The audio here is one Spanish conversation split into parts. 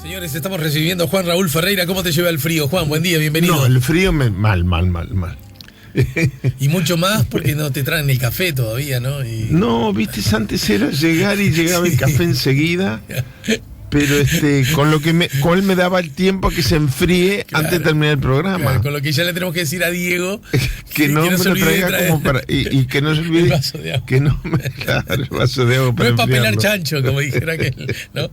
Señores, estamos recibiendo a Juan Raúl Ferreira. ¿Cómo te lleva el frío, Juan? Buen día, bienvenido. No, el frío mal. Y mucho más porque no te traen el café todavía, ¿no? No, viste, antes era llegar y llegaba el café enseguida. Pero con él me daba el tiempo a que se enfríe, claro, antes de terminar el programa. Claro, con lo que ya le tenemos que decir a Diego que no me lo traiga como para. Y que no se olvide. El vaso de agua. Que no me. Claro, el vaso de agua para no es para pelar enfriarlo. chancho, como dijera aquel, ¿no?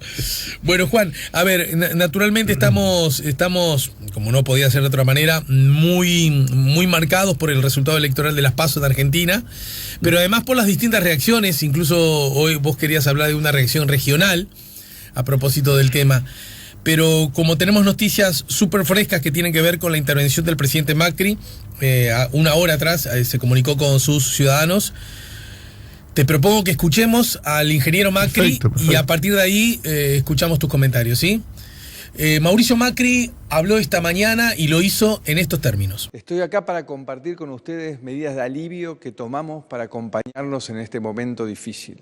Bueno, Juan, a ver, naturalmente estamos, como no podía ser de otra manera, muy marcados por el resultado electoral de las PASO de Argentina, pero además por las distintas reacciones. Incluso hoy vos querías hablar de una reacción regional a propósito del tema, pero como tenemos noticias súper frescas que tienen que ver con la intervención del presidente Macri, una hora atrás se comunicó con sus ciudadanos. Te propongo que escuchemos al ingeniero Macri. Perfecto. Y a partir de ahí escuchamos tus comentarios, ¿sí? Mauricio Macri habló esta mañana y lo hizo en estos términos. Estoy acá para compartir con ustedes medidas de alivio que tomamos para acompañarlos en este momento difícil.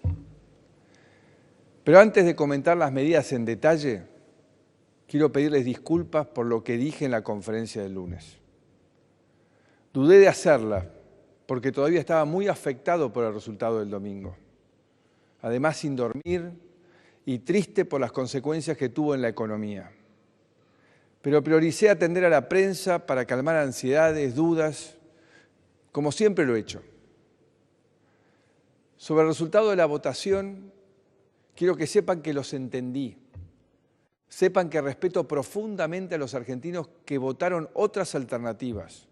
Pero antes de comentar las medidas en detalle, quiero pedirles disculpas por lo que dije en la conferencia del lunes. Dudé de hacerla porque todavía estaba muy afectado por el resultado del domingo. Además, sin dormir y triste por las consecuencias que tuvo en la economía. Pero prioricé atender a la prensa para calmar ansiedades, dudas, como siempre lo he hecho. Sobre el resultado de la votación, quiero que sepan que los entendí. Sepan que respeto profundamente a los argentinos que votaron otras alternativas.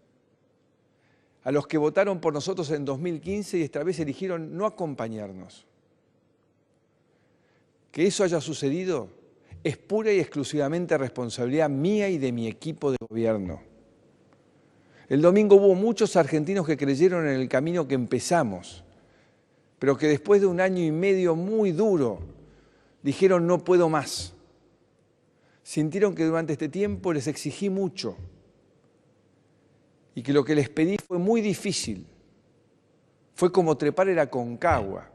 A los que votaron por nosotros en 2015 y esta vez eligieron no acompañarnos. Que eso haya sucedido es pura y exclusivamente responsabilidad mía y de mi equipo de gobierno. El domingo hubo muchos argentinos que creyeron en el camino que empezamos, pero que después de un año y medio muy duro, dijeron no puedo más. Sintieron que durante este tiempo les exigí mucho y que lo que les pedí fue muy difícil. Fue como trepar el Aconcagua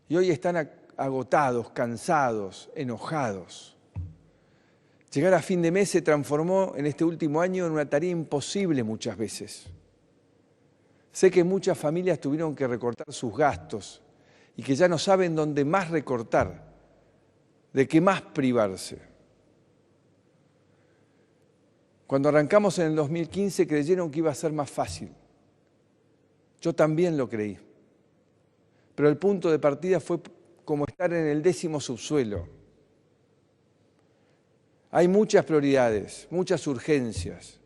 y hoy están agotados, cansados, enojados. Llegar a fin de mes se transformó en este último año en una tarea imposible muchas veces. Sé que muchas familias tuvieron que recortar sus gastos y que ya no saben dónde más recortar, de qué más privarse. Cuando arrancamos en el 2015 creyeron que iba a ser más fácil. Yo también lo creí. Pero el punto de partida fue como estar en el 10º subsuelo. Hay muchas prioridades, muchas urgencias,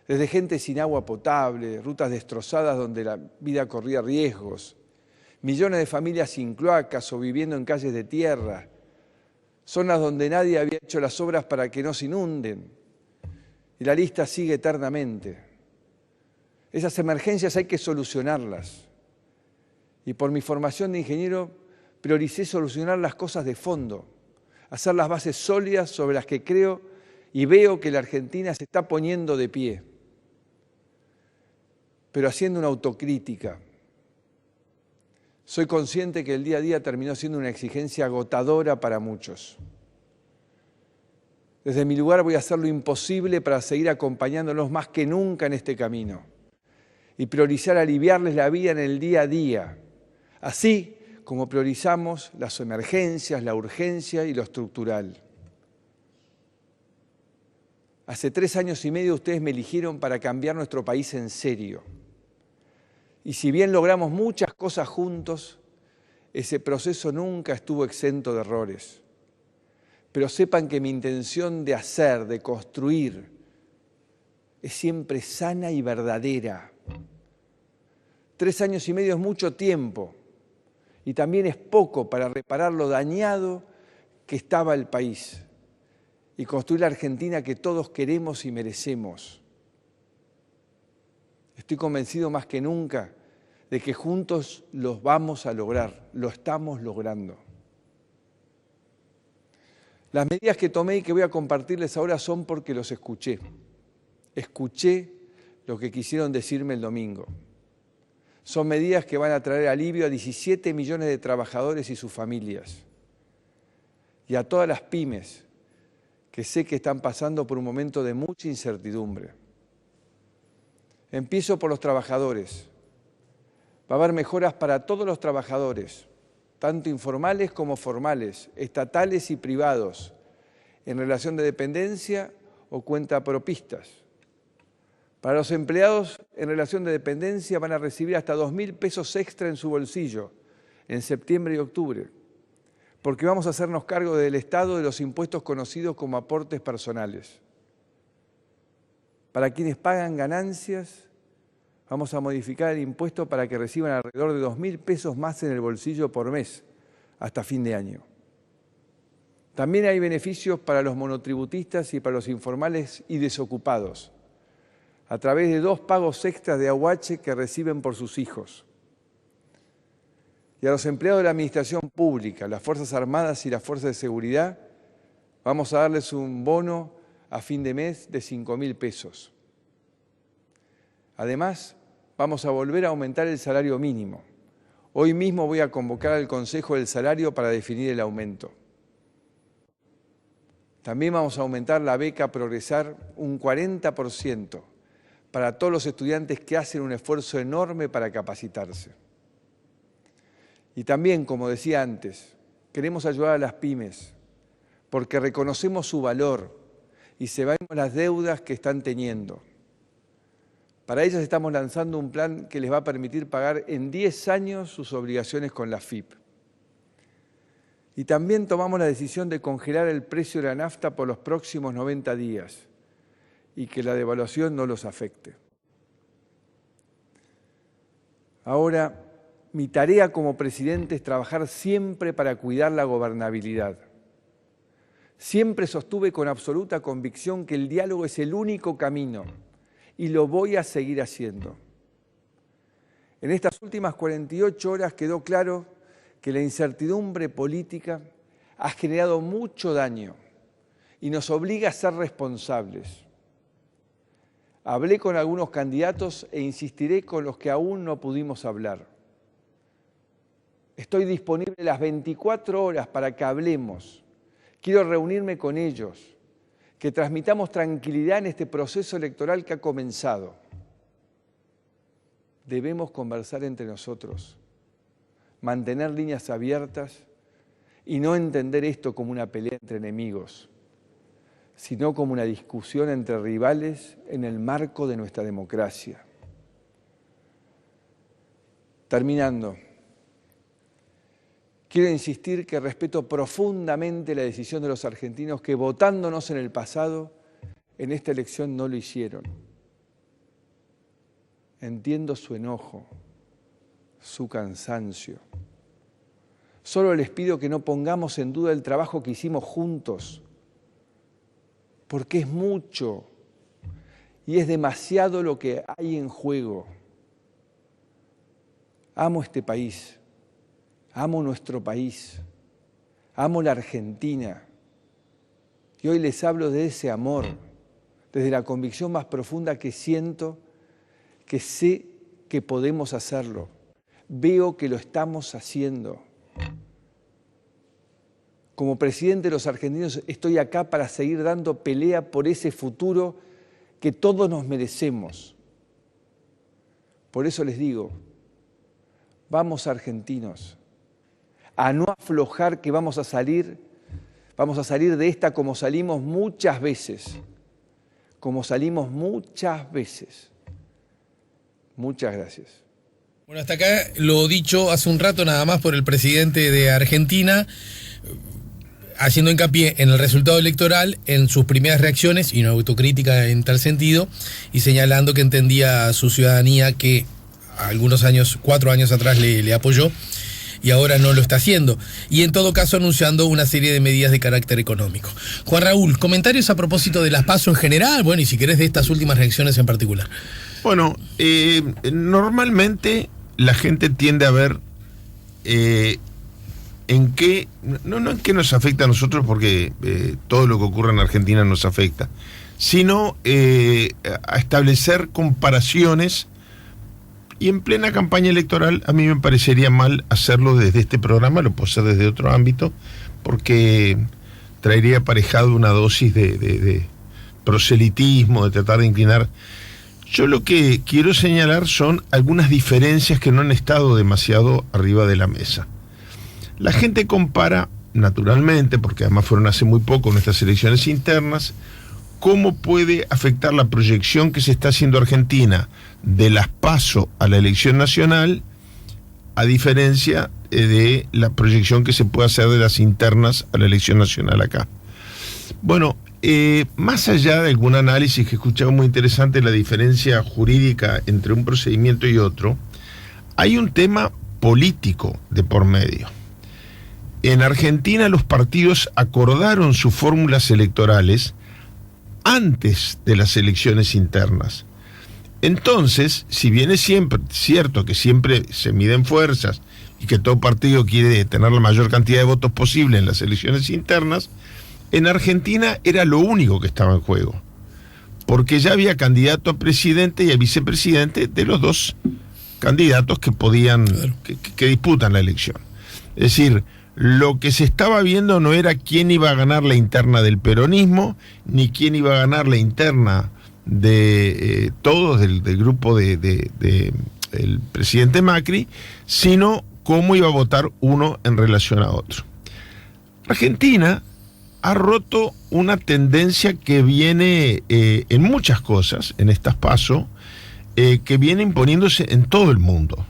desde gente sin agua potable, rutas destrozadas donde la vida corría riesgos, millones de familias sin cloacas o viviendo en calles de tierra, zonas donde nadie había hecho las obras para que no se inunden. Y la lista sigue eternamente. Esas emergencias hay que solucionarlas. Y por mi formación de ingeniero, prioricé solucionar las cosas de fondo, hacer las bases sólidas sobre las que creo y veo que la Argentina se está poniendo de pie, pero haciendo una autocrítica. Soy consciente que el día a día terminó siendo una exigencia agotadora para muchos. Desde mi lugar voy a hacer lo imposible para seguir acompañándolos más que nunca en este camino y priorizar aliviarles la vida en el día a día, así como priorizamos las emergencias, la urgencia y lo estructural. Hace 3 años y medio ustedes me eligieron para cambiar nuestro país en serio. Y si bien logramos muchas cosas juntos, ese proceso nunca estuvo exento de errores. Pero sepan que mi intención de hacer, de construir, es siempre sana y verdadera. 3 años y medio es mucho tiempo y también es poco para reparar lo dañado que estaba el país y construir la Argentina que todos queremos y merecemos. Estoy convencido más que nunca de que juntos los vamos a lograr, lo estamos logrando. Las medidas que tomé y que voy a compartirles ahora son porque los escuché. Escuché lo que quisieron decirme el domingo. Son medidas que van a traer alivio a 17 millones de trabajadores y sus familias. Y a todas las pymes que sé que están pasando por un momento de mucha incertidumbre. Empiezo por los trabajadores. Va a haber mejoras para todos los trabajadores, tanto informales como formales, estatales y privados, en relación de dependencia o cuentapropistas. Para los empleados en relación de dependencia van a recibir hasta 2.000 pesos extra en su bolsillo en septiembre y octubre, porque vamos a hacernos cargo del Estado de los impuestos conocidos como aportes personales. Para quienes pagan ganancias, vamos a modificar el impuesto para que reciban alrededor de 2.000 pesos más en el bolsillo por mes, hasta fin de año. También hay beneficios para los monotributistas y para los informales y desocupados, a través de 2 pagos extras de aguache que reciben por sus hijos. Y a los empleados de la Administración Pública, las Fuerzas Armadas y las Fuerzas de Seguridad, vamos a darles un bono a fin de mes de 5.000 pesos. Además, vamos a volver a aumentar el salario mínimo. Hoy mismo voy a convocar al Consejo del Salario para definir el aumento. También vamos a aumentar la beca Progresar un 40% para todos los estudiantes que hacen un esfuerzo enorme para capacitarse. Y también, como decía antes, queremos ayudar a las pymes porque reconocemos su valor y sabemos las deudas que están teniendo. Para ellas estamos lanzando un plan que les va a permitir pagar en 10 años sus obligaciones con la AFIP. Y también tomamos la decisión de congelar el precio de la nafta por los próximos 90 días y que la devaluación no los afecte. Ahora, mi tarea como presidente es trabajar siempre para cuidar la gobernabilidad. Siempre sostuve con absoluta convicción que el diálogo es el único camino y lo voy a seguir haciendo. En estas últimas 48 horas quedó claro que la incertidumbre política ha generado mucho daño y nos obliga a ser responsables. Hablé con algunos candidatos e insistiré con los que aún no pudimos hablar. Estoy disponible las 24 horas para que hablemos. Quiero reunirme con ellos, que transmitamos tranquilidad en este proceso electoral que ha comenzado. Debemos conversar entre nosotros, mantener líneas abiertas y no entender esto como una pelea entre enemigos, sino como una discusión entre rivales en el marco de nuestra democracia. Terminando, quiero insistir que respeto profundamente la decisión de los argentinos que, votándonos en el pasado, en esta elección no lo hicieron. Entiendo su enojo, su cansancio. Solo les pido que no pongamos en duda el trabajo que hicimos juntos, porque es mucho y es demasiado lo que hay en juego. Amo este país, amo nuestro país, amo la Argentina. Y hoy les hablo de ese amor, desde la convicción más profunda que siento, que sé que podemos hacerlo. Veo que lo estamos haciendo. Como presidente de los argentinos estoy acá para seguir dando pelea por ese futuro que todos nos merecemos. Por eso les digo, vamos argentinos, a no aflojar que vamos a salir de esta como salimos muchas veces, Muchas gracias. Bueno, hasta acá lo dicho hace un rato nada más por el presidente de Argentina, haciendo hincapié en el resultado electoral, en sus primeras reacciones y una autocrítica en tal sentido, y señalando que entendía a su ciudadanía que algunos años, 4 años atrás le apoyó y ahora no lo está haciendo, y en todo caso anunciando una serie de medidas de carácter económico. Juan Raúl, comentarios a propósito de las PASO en general, bueno, y si querés de estas últimas reacciones en particular. Bueno, normalmente la gente tiende a ver en qué, no en qué nos afecta a nosotros, porque todo lo que ocurre en Argentina nos afecta, sino a establecer comparaciones. Y en plena campaña electoral a mí me parecería mal hacerlo desde este programa, lo puedo hacer desde otro ámbito, porque traería aparejado una dosis de proselitismo, de tratar de inclinar. Yo lo que quiero señalar son algunas diferencias que no han estado demasiado arriba de la mesa. La gente compara, naturalmente, porque además fueron hace muy poco nuestras elecciones internas, cómo puede afectar la proyección que se está haciendo Argentina de las PASO a la elección nacional, a diferencia de la proyección que se puede hacer de las internas a la elección nacional acá. Bueno, más allá de algún análisis que he escuchado muy interesante, la diferencia jurídica entre un procedimiento y otro, hay un tema político de por medio. En Argentina los partidos acordaron sus fórmulas electorales antes de las elecciones internas. Entonces, si bien es cierto que siempre se miden fuerzas y que todo partido quiere tener la mayor cantidad de votos posible en las elecciones internas, en Argentina era lo único que estaba en juego, porque ya había candidato a presidente y a vicepresidente de los dos candidatos que podían, que disputan la elección. Es decir, lo que se estaba viendo no era quién iba a ganar la interna del peronismo, ni quién iba a ganar la interna de todos del grupo del presidente Macri, sino cómo iba a votar uno en relación a otro. Argentina ha roto una tendencia que viene en muchas cosas, en estas PASO, que viene imponiéndose en todo el mundo.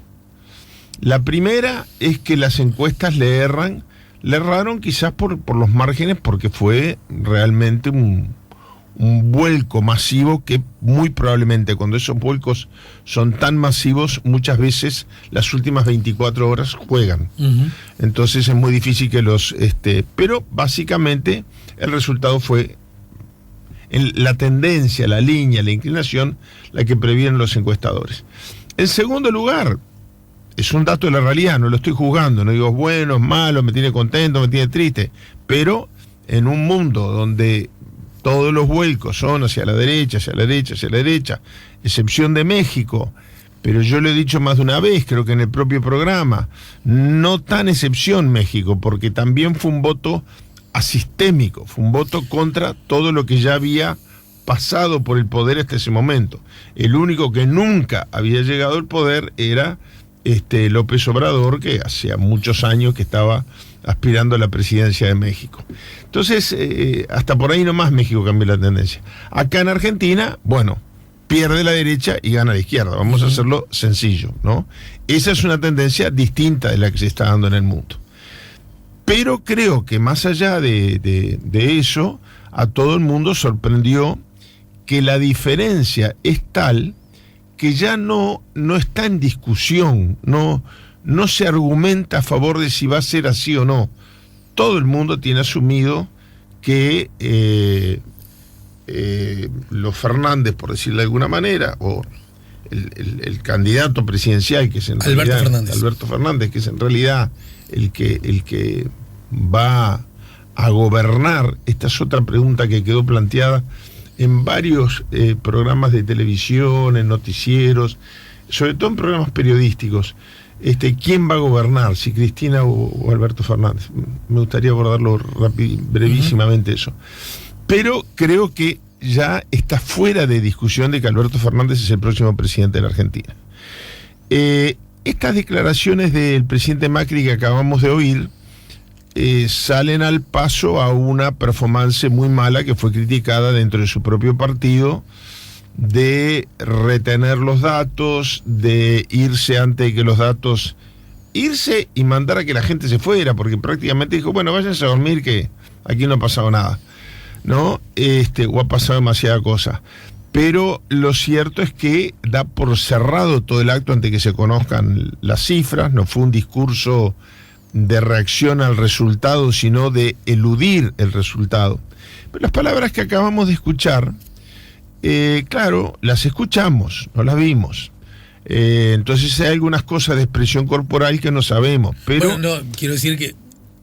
La primera es que las encuestas le erraron quizás por los márgenes, porque fue realmente un vuelco masivo que muy probablemente, cuando esos vuelcos son tan masivos, muchas veces las últimas 24 horas juegan. Uh-huh. Entonces es muy difícil que pero básicamente el resultado fue la tendencia, la línea, la inclinación, la que previenen los encuestadores. En segundo lugar, es un dato de la realidad, no lo estoy juzgando, no digo bueno, es malo, me tiene contento, me tiene triste, pero en un mundo donde todos los vuelcos son hacia la derecha, hacia la derecha, hacia la derecha, excepción de México, pero yo lo he dicho más de una vez, creo que en el propio programa, no tan excepción México, porque también fue un voto asistémico, fue un voto contra todo lo que ya había pasado por el poder hasta ese momento. El único que nunca había llegado al poder era López Obrador, que hacía muchos años que estaba aspirando a la presidencia de México. Entonces, hasta por ahí nomás México cambió la tendencia. Acá en Argentina, bueno, pierde la derecha y gana la izquierda. Vamos a hacerlo sencillo, ¿no? Esa es una tendencia distinta de la que se está dando en el mundo. Pero creo que más allá de eso, a todo el mundo sorprendió que la diferencia es tal que ya no está en discusión, no se argumenta a favor de si va a ser así o no. Todo el mundo tiene asumido que los Fernández, por decirlo de alguna manera, o el candidato presidencial, que es en realidad Alberto Fernández, que es en realidad el que va a gobernar. Esta es otra pregunta que quedó planteada en varios programas de televisión, en noticieros, sobre todo en programas periodísticos. ¿Quién va a gobernar? Si Cristina o Alberto Fernández. Me gustaría abordarlo brevísimamente eso. Pero creo que ya está fuera de discusión de que Alberto Fernández es el próximo presidente de la Argentina. Estas declaraciones del presidente Macri que acabamos de oír salen al paso a una performance muy mala que fue criticada dentro de su propio partido, de retener los datos, de irse antes de que los datos, irse y mandar a que la gente se fuera, porque prácticamente dijo, bueno, váyanse a dormir que aquí no ha pasado nada, ¿no? O ha pasado demasiada cosa. Pero lo cierto es que da por cerrado todo el acto antes que se conozcan las cifras. No fue un discurso de reacción al resultado, sino de eludir el resultado. Pero las palabras que acabamos de escuchar, claro, las escuchamos, no las vimos. Entonces hay algunas cosas de expresión corporal que no sabemos. Pero bueno, no, quiero decir que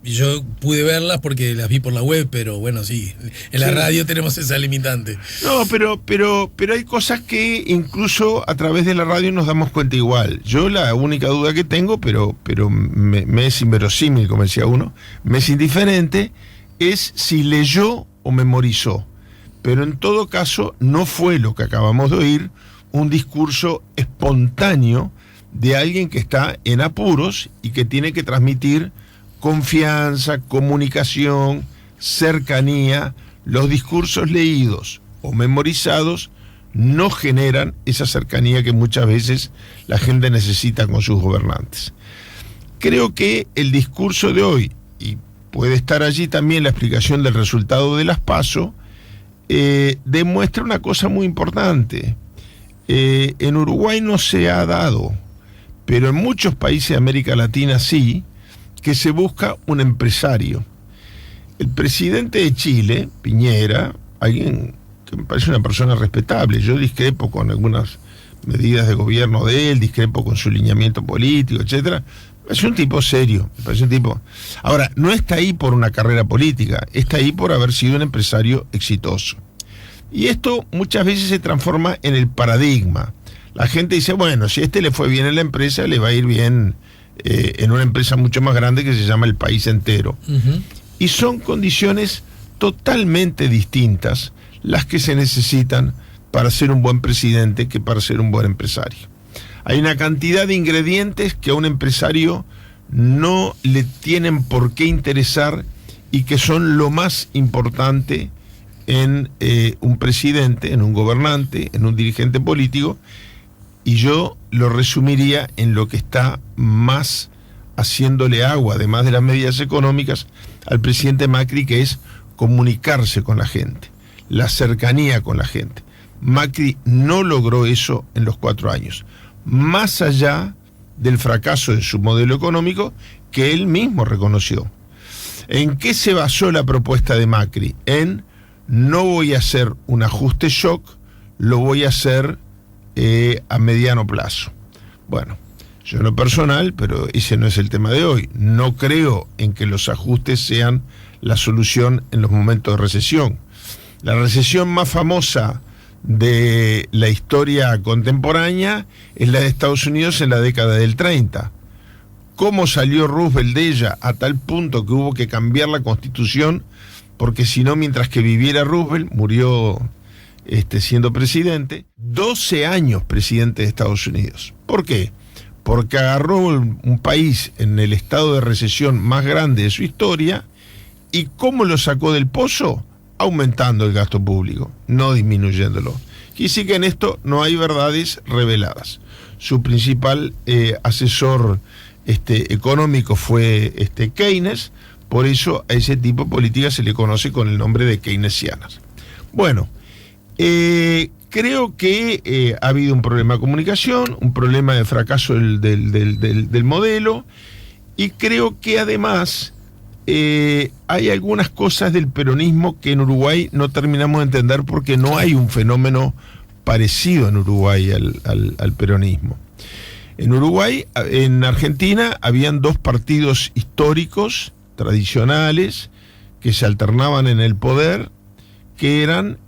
yo pude verlas porque las vi por la web, pero bueno, sí, en la radio tenemos esa limitante. No, pero hay cosas que incluso a través de la radio nos damos cuenta igual. Yo la única duda que tengo, pero me es inverosímil, como decía uno, me es indiferente, es si leyó o memorizó. Pero en todo caso no fue lo que acabamos de oír, un discurso espontáneo de alguien que está en apuros y que tiene que transmitir confianza, comunicación, cercanía. Los discursos leídos o memorizados no generan esa cercanía que muchas veces la gente necesita con sus gobernantes. Creo que el discurso de hoy, y puede estar allí también la explicación del resultado de las PASO, demuestra una cosa muy importante. En Uruguay no se ha dado, pero en muchos países de América Latina sí, que se busca un empresario. El presidente de Chile, Piñera, alguien que me parece una persona respetable, yo discrepo con algunas medidas de gobierno de él, discrepo con su lineamiento político, etcétera. Es un tipo serio, me parece un tipo. Ahora, no está ahí por una carrera política, está ahí por haber sido un empresario exitoso. Y esto muchas veces se transforma en el paradigma. La gente dice, bueno, si a este le fue bien en la empresa, le va a ir bien en una empresa mucho más grande que se llama El País Entero. Uh-huh. Y son condiciones totalmente distintas las que se necesitan para ser un buen presidente que para ser un buen empresario. Hay una cantidad de ingredientes que a un empresario no le tienen por qué interesar y que son lo más importante en un presidente, en un gobernante, en un dirigente político, y yo lo resumiría en lo que está más haciéndole agua, además de las medidas económicas, al presidente Macri, que es comunicarse con la gente, la cercanía con la gente. Macri no logró eso en los 4 años. Más allá del fracaso de su modelo económico que él mismo reconoció. ¿En qué se basó la propuesta de Macri? En no voy a hacer un ajuste shock, lo voy a hacer a mediano plazo. Bueno, yo en lo personal, pero ese no es el tema de hoy, no creo en que los ajustes sean la solución en los momentos de recesión. La recesión más famosa de la historia contemporánea es la de Estados Unidos en la década del 30. ¿Cómo salió Roosevelt de ella? A tal punto que hubo que cambiar la constitución, porque si no, mientras que viviera Roosevelt, murió siendo presidente, 12 años presidente de Estados Unidos. ¿Por qué? Porque agarró un país en el estado de recesión más grande de su historia, y ¿cómo lo sacó del pozo? Aumentando el gasto público, no disminuyéndolo. Y sí que en esto no hay verdades reveladas. Su principal asesor económico fue Keynes, por eso a ese tipo de políticas se le conoce con el nombre de keynesianas. Bueno, creo que ha habido un problema de comunicación, un problema de fracaso del modelo, y creo que además hay algunas cosas del peronismo que en Uruguay no terminamos de entender porque no hay un fenómeno parecido en Uruguay al peronismo. En Uruguay, en Argentina, habían 2 partidos históricos, tradicionales, que se alternaban en el poder, que eran,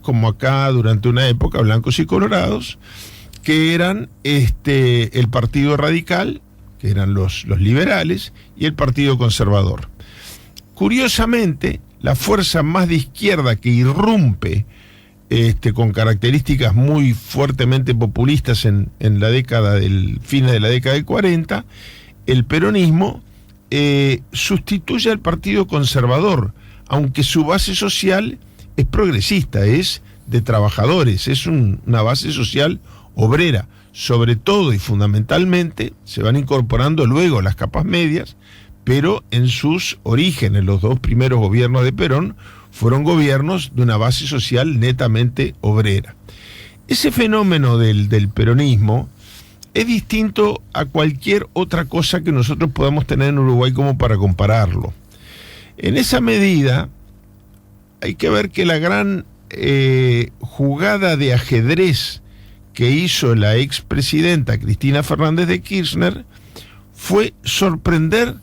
como acá durante una época, blancos y colorados, que eran el Partido Radical, que eran los liberales, y el Partido Conservador. Curiosamente, la fuerza más de izquierda que irrumpe con características muy fuertemente populistas en la década fines de la década del 40, el peronismo sustituye al Partido Conservador, aunque su base social es progresista, es de trabajadores, es una base social obrera. Sobre todo y fundamentalmente se van incorporando luego las capas medias, pero en sus orígenes los 2 primeros gobiernos de Perón fueron gobiernos de una base social netamente obrera. Ese fenómeno del peronismo es distinto a cualquier otra cosa que nosotros podamos tener en Uruguay como para compararlo. En esa medida hay que ver que la gran jugada de ajedrez que hizo la expresidenta Cristina Fernández de Kirchner fue sorprender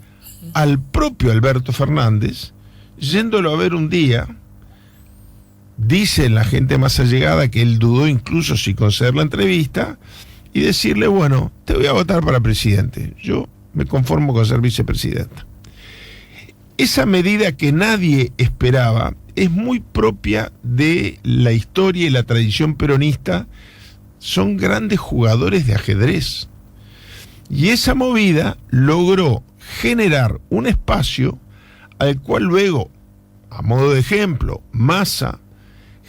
al propio Alberto Fernández, yéndolo a ver un día. Dice la gente más allegada que él dudó incluso si conceder la entrevista, y decirle, bueno, te voy a votar para presidente, yo me conformo con ser vicepresidenta. esa medida que nadie esperaba es muy propia de la historia y la tradición peronista. Son grandes jugadores de ajedrez. Y esa movida logró generar un espacio al cual luego, a modo de ejemplo, Massa,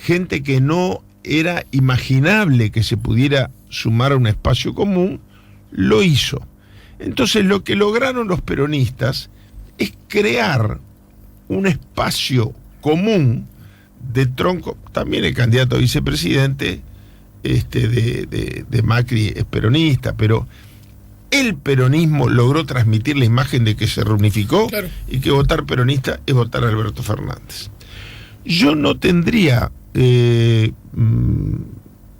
gente que no era imaginable que se pudiera sumar a un espacio común, lo hizo. Entonces lo que lograron los peronistas es crear un espacio común de tronco. También el candidato a vicepresidente de Macri es peronista, pero el peronismo logró transmitir la imagen de que se reunificó, claro, y que votar peronista es votar a Alberto Fernández. Yo no tendría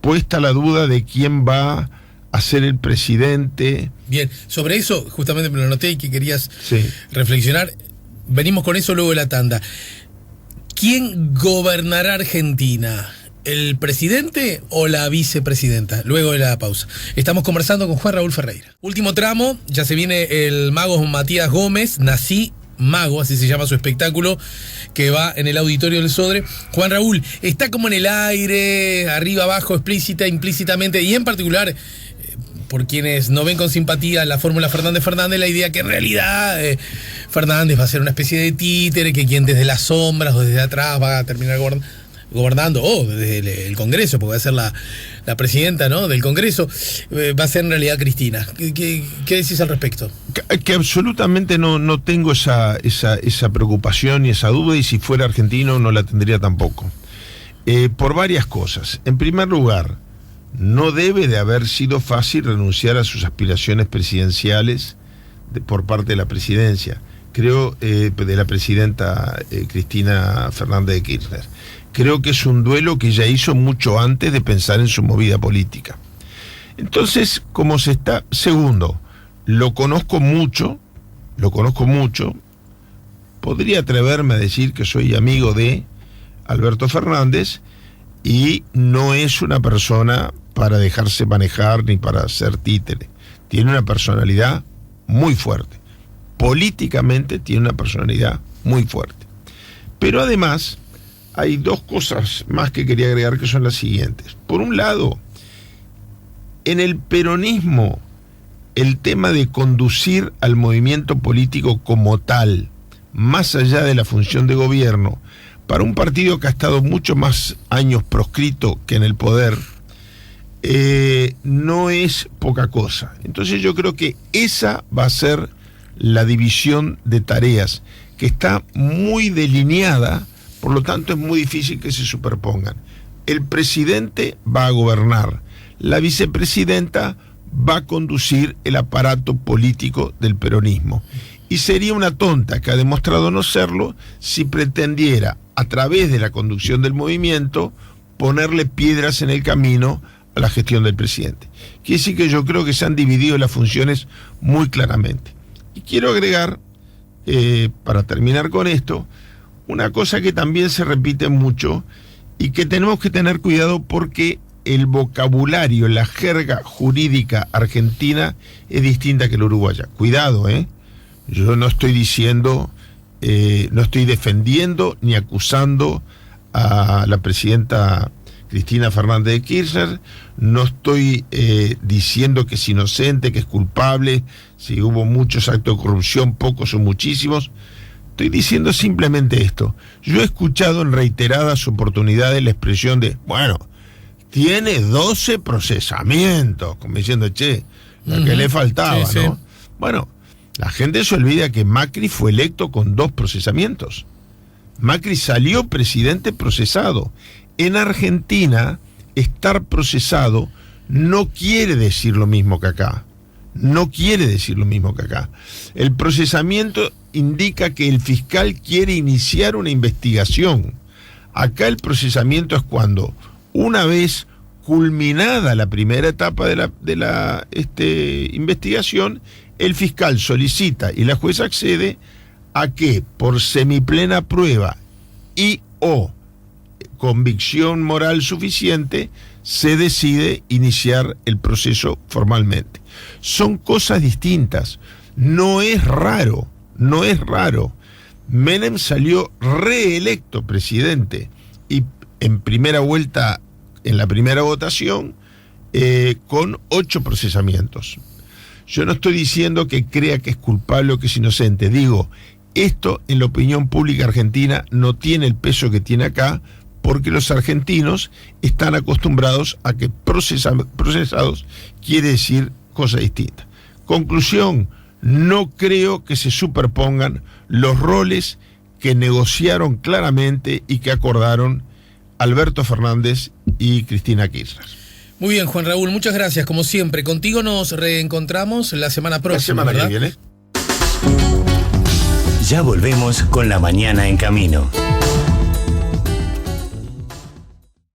puesta la duda de quién va a ser el presidente. Bien, sobre eso justamente me lo noté y que querías sí reflexionar. Venimos con eso luego de la tanda. ¿Quién gobernará Argentina? ¿El presidente o la vicepresidenta? Luego de la pausa. Estamos conversando con Juan Raúl Ferreira. Último tramo, ya se viene el mago Matías Gómez, Nací Mago, así se llama su espectáculo, que va en el auditorio del Sodre. Juan Raúl, está como en el aire, arriba, abajo, explícita, implícitamente, y en particular, por quienes no ven con simpatía la fórmula Fernández, la idea que en realidad Fernández va a ser una especie de títere, que quien desde las sombras o desde atrás va a terminar gobernando, o desde el Congreso, porque va a ser la presidenta, ¿no?, del Congreso, va a ser en realidad Cristina. ¿Qué decís al respecto? Que absolutamente no tengo esa preocupación y esa duda, y si fuera argentino no la tendría tampoco. Por varias cosas. En primer lugar, no debe de haber sido fácil renunciar a sus aspiraciones presidenciales por parte de la presidencia. Creo, de la presidenta Cristina Fernández de Kirchner. Creo que es un duelo que ella hizo mucho antes de pensar en su movida política. Entonces, como se está... Segundo, lo conozco mucho, podría atreverme a decir que soy amigo de Alberto Fernández, y no es una persona para dejarse manejar ni para ser títere. Tiene una personalidad muy fuerte. Políticamente tiene una personalidad muy fuerte. Pero además, hay dos cosas más que quería agregar, que son las siguientes. Por un lado, en el peronismo, el tema de conducir al movimiento político como tal, más allá de la función de gobierno, para un partido que ha estado mucho más años proscrito que en el poder, no es poca cosa. Entonces yo creo que esa va a ser la división de tareas, que está muy delineada, por lo tanto es muy difícil que se superpongan. El presidente va a gobernar, la vicepresidenta va a conducir el aparato político del peronismo. Y sería una tonta, que ha demostrado no serlo, si pretendiera, a través de la conducción del movimiento, ponerle piedras en el camino a la gestión del presidente. Quiere decir que yo creo que se han dividido las funciones muy claramente. Y quiero agregar, para terminar con esto, una cosa que también se repite mucho y que tenemos que tener cuidado, porque el vocabulario, la jerga jurídica argentina es distinta que la uruguaya. Cuidado, yo no estoy diciendo, no estoy defendiendo ni acusando a la presidenta Cristina Fernández de Kirchner, no estoy diciendo que es inocente, que es culpable, si hubo muchos actos de corrupción, pocos o muchísimos. Estoy diciendo simplemente esto. Yo he escuchado en reiteradas oportunidades la expresión de, bueno, tiene 12 procesamientos, como diciendo, che, lo que le faltaba, sí, ¿no? Sí. Bueno, la gente se olvida que Macri fue electo con 2 procesamientos. Macri salió presidente procesado. En Argentina, estar procesado no quiere decir lo mismo que acá. No quiere decir lo mismo que acá. El procesamiento indica que el fiscal quiere iniciar una investigación. Acá el procesamiento es cuando, una vez culminada la primera etapa de la investigación, el fiscal solicita y la jueza accede a que, por semiplena prueba y o convicción moral suficiente, se decide iniciar el proceso formalmente. Son cosas distintas. No es raro Menem salió reelecto presidente y en primera vuelta, en la primera votación, con 8 procesamientos. Yo no estoy diciendo que crea que es culpable o que es inocente, digo, esto en la opinión pública argentina no tiene el peso que tiene acá, porque los argentinos están acostumbrados a que procesados quiere decir cosa distinta. Conclusión, no creo que se superpongan los roles que negociaron claramente y que acordaron Alberto Fernández y Cristina Kirchner. Muy bien, Juan Raúl, muchas gracias. Como siempre, contigo nos reencontramos la semana próxima, la semana ¿verdad? que viene. Ya volvemos con La Mañana en Camino.